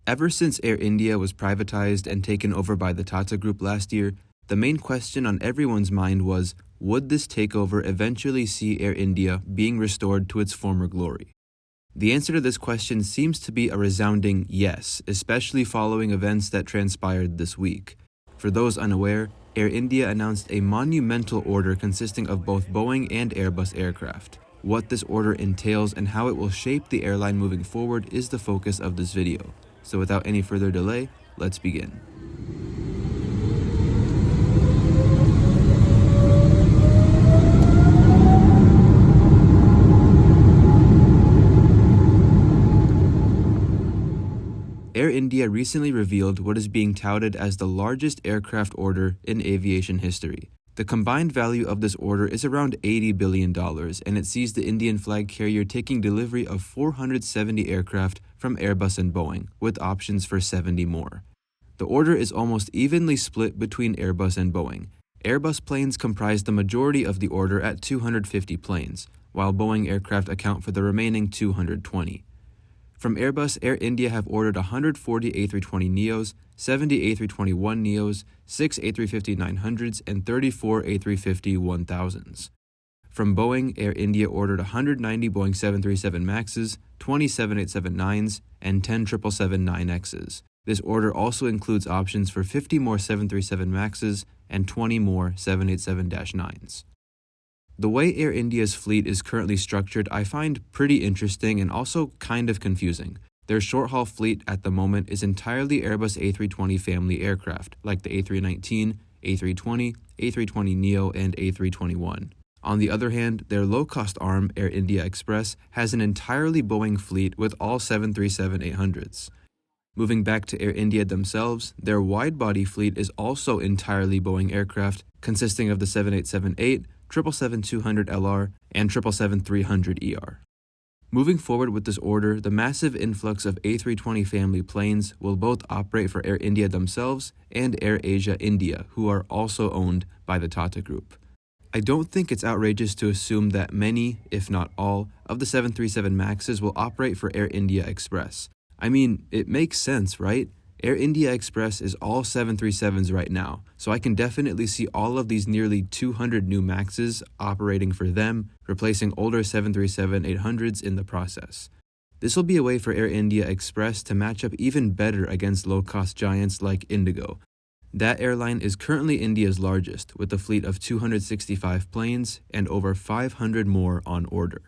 Ever since Air India was privatized and taken over by the Tata Group last year, the main question on everyone's mind was, would this takeover eventually see Air India being restored to its former glory? The answer to this question seems to be a resounding yes, especially following events that transpired this week. For those unaware, Air India announced a monumental order consisting of both Boeing and Airbus aircraft. What this order entails and how it will shape the airline moving forward is the focus of this video. So without any further delay, let's begin. Air India recently revealed what is being touted as the largest aircraft order in aviation history. The combined value of this order is around $80 billion, and it sees the Indian flag carrier taking delivery of 470 aircraft from Airbus and Boeing, with options for 70 more. The order is almost evenly split between Airbus and Boeing. Airbus planes comprise the majority of the order at 250 planes, while Boeing aircraft account for the remaining 220. From Airbus, Air India have ordered 140 A320neos, 70 A321neos, 6 A350-900s, and 34 A350-1000s. From Boeing, Air India ordered 190 Boeing 737 MAXs, 20 787-9s, and 10 777-9Xs. This order also includes options for 50 more 737 MAXs and 20 more 787-9s. The way Air India's fleet is currently structured I find pretty interesting and also kind of confusing. Their short-haul fleet at the moment is entirely Airbus A320 family aircraft, like the A319, A320, A320neo, and A321. On the other hand, their low-cost arm, Air India Express, has an entirely Boeing fleet with all 737-800s. Moving back to Air India themselves, their wide-body fleet is also entirely Boeing aircraft, consisting of the 787-8, 777-200LR, and 777-300ER. Moving forward with this order, the massive influx of A320 family planes will both operate for Air India themselves and Air Asia India, who are also owned by the Tata Group. I don't think it's outrageous to assume that many, if not all, of the 737 MAXs will operate for Air India Express. I mean, it makes sense, right? Air India Express is all 737s right now, so I can definitely see all of these nearly 200 new MAXs operating for them, replacing older 737-800s in the process. This will be a way for Air India Express to match up even better against low-cost giants like Indigo. That airline is currently India's largest, with a fleet of 265 planes and over 500 more on order.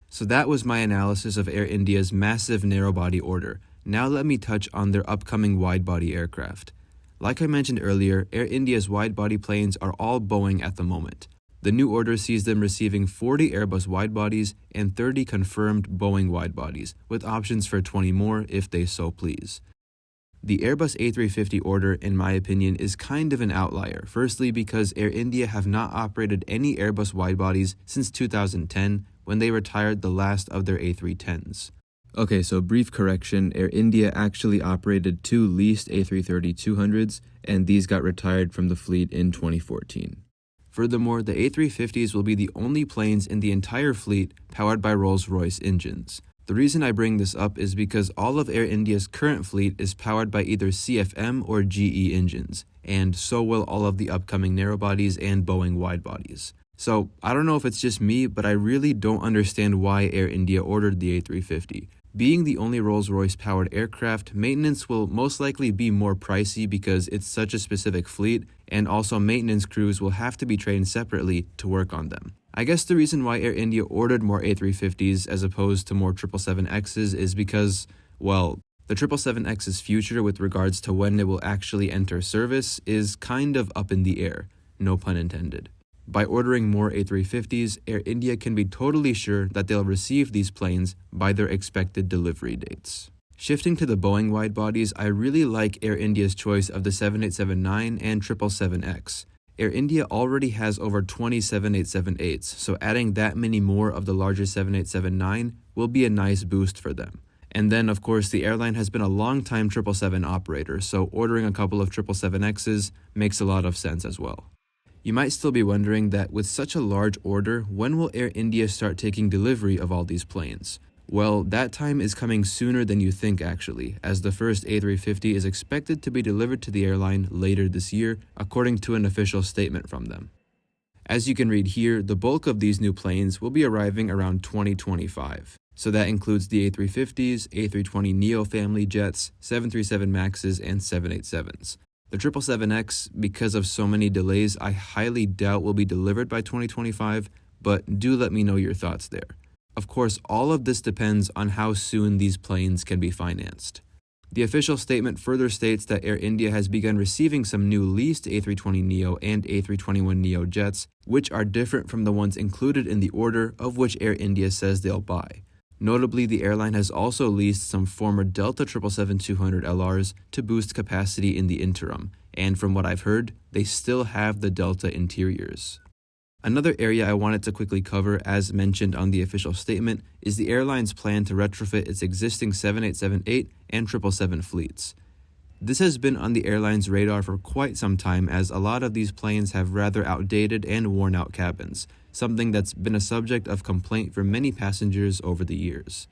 So that was my analysis of Air India's massive narrow-body order. Now let me touch on their upcoming wide-body aircraft. Like I mentioned earlier, Air India's wide-body planes are all Boeing at the moment. The new order sees them receiving 40 Airbus wide-bodies and 30 confirmed Boeing wide-bodies, with options for 20 more if they so please. The Airbus A350 order, in my opinion, is kind of an outlier, firstly because Air India have not operated any Airbus wide-bodies since 2010, when they retired the last of their A310s. Okay, so brief correction, Air India actually operated 2 leased A330-200s, and these got retired from the fleet in 2014. Furthermore, the A350s will be the only planes in the entire fleet powered by Rolls-Royce engines. The reason I bring this up is because all of Air India's current fleet is powered by either CFM or GE engines, and so will all of the upcoming narrowbodies and Boeing widebodies. So, I don't know if it's just me, but I really don't understand why Air India ordered the A350. Being the only Rolls-Royce powered aircraft, maintenance will most likely be more pricey because it's such a specific fleet, and also maintenance crews will have to be trained separately to work on them. I guess the reason why Air India ordered more A350s as opposed to more 777Xs is because, well, the 777X's future with regards to when it will actually enter service is kind of up in the air, no pun intended. By ordering more A350s, Air India can be totally sure that they'll receive these planes by their expected delivery dates. Shifting to the Boeing widebodies, I really like Air India's choice of the 787-9 and 777X. Air India already has over 20 787-8s, so adding that many more of the larger 787-9 will be a nice boost for them. And then, of course, the airline has been a long-time 777 operator, so ordering a couple of 777Xs makes a lot of sense as well. You might still be wondering that with such a large order, when will Air India start taking delivery of all these planes? Well, that time is coming sooner than you think actually, as the first A350 is expected to be delivered to the airline later this year, according to an official statement from them. As you can read here, the bulk of these new planes will be arriving around 2025. So that includes the A350s, A320neo family jets, 737 MAXs, and 787s. The 777X, because of so many delays, I highly doubt will be delivered by 2025, but do let me know your thoughts there. Of course, all of this depends on how soon these planes can be financed. The official statement further states that Air India has begun receiving some new leased A320neo and A321neo jets, which are different from the ones included in the order of which Air India says they'll buy. Notably, the airline has also leased some former Delta 777-200 LRs to boost capacity in the interim, and from what I've heard, they still have the Delta interiors. Another area I wanted to quickly cover, as mentioned on the official statement, is the airline's plan to retrofit its existing 787-8 and 777 fleets. This has been on the airline's radar for quite some time, as a lot of these planes have rather outdated and worn-out cabins, something that's been a subject of complaint for many passengers over the years.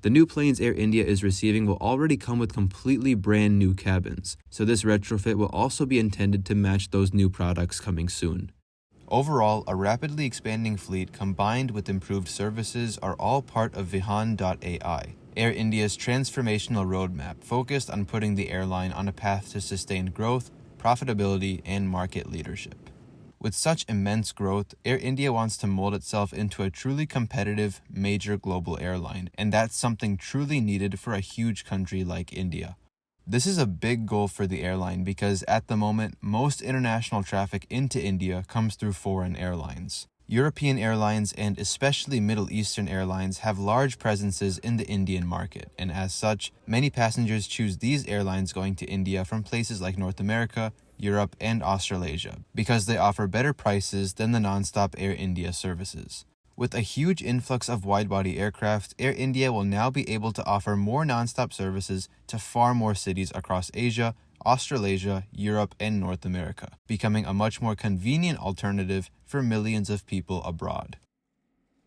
The new planes Air India is receiving will already come with completely brand new cabins, so this retrofit will also be intended to match those new products coming soon. Overall, a rapidly expanding fleet combined with improved services are all part of Vihan.ai, Air India's transformational roadmap focused on putting the airline on a path to sustained growth, profitability, and market leadership. With such immense growth, Air India wants to mold itself into a truly competitive, major global airline, and that's something truly needed for a huge country like India. This is a big goal for the airline because at the moment, most international traffic into India comes through foreign airlines. European airlines and especially Middle Eastern airlines have large presences in the Indian market, and as such, many passengers choose these airlines going to India from places like North America, Europe, and Australasia because they offer better prices than the non-stop Air India services. With a huge influx of wide-body aircraft, Air India will now be able to offer more non-stop services to far more cities across Asia, Australasia, Europe, and North America, becoming a much more convenient alternative for millions of people abroad.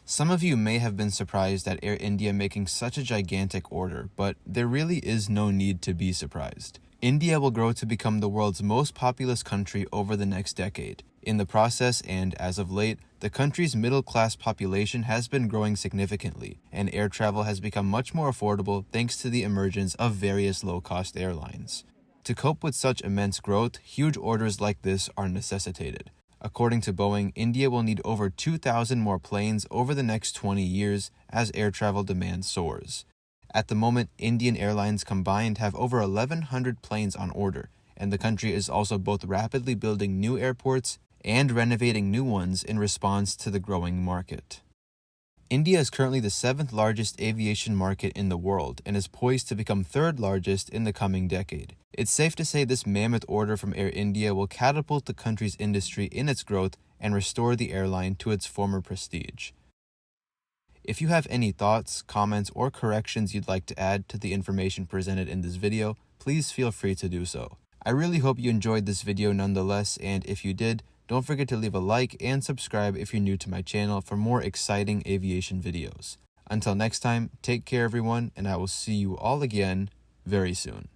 Some of you may have been surprised at Air India making such a gigantic order, but there really is no need to be surprised. India will grow to become the world's most populous country over the next decade. In the process, and as of late, the country's middle-class population has been growing significantly, and air travel has become much more affordable thanks to the emergence of various low-cost airlines. To cope with such immense growth, huge orders like this are necessitated. According to Boeing, India will need over 2,000 more planes over the next 20 years as air travel demand soars. At the moment, Indian airlines combined have over 1,100 planes on order, and the country is also both rapidly building new airports and renovating new ones in response to the growing market. India is currently the 7th largest aviation market in the world and is poised to become 3rd largest in the coming decade. It's safe to say this mammoth order from Air India will catapult the country's industry in its growth and restore the airline to its former prestige. If you have any thoughts, comments, or corrections you'd like to add to the information presented in this video, please feel free to do so. I really hope you enjoyed this video nonetheless, and if you did, don't forget to leave a like and subscribe if you're new to my channel for more exciting aviation videos. Until next time, take care everyone, and I will see you all again very soon.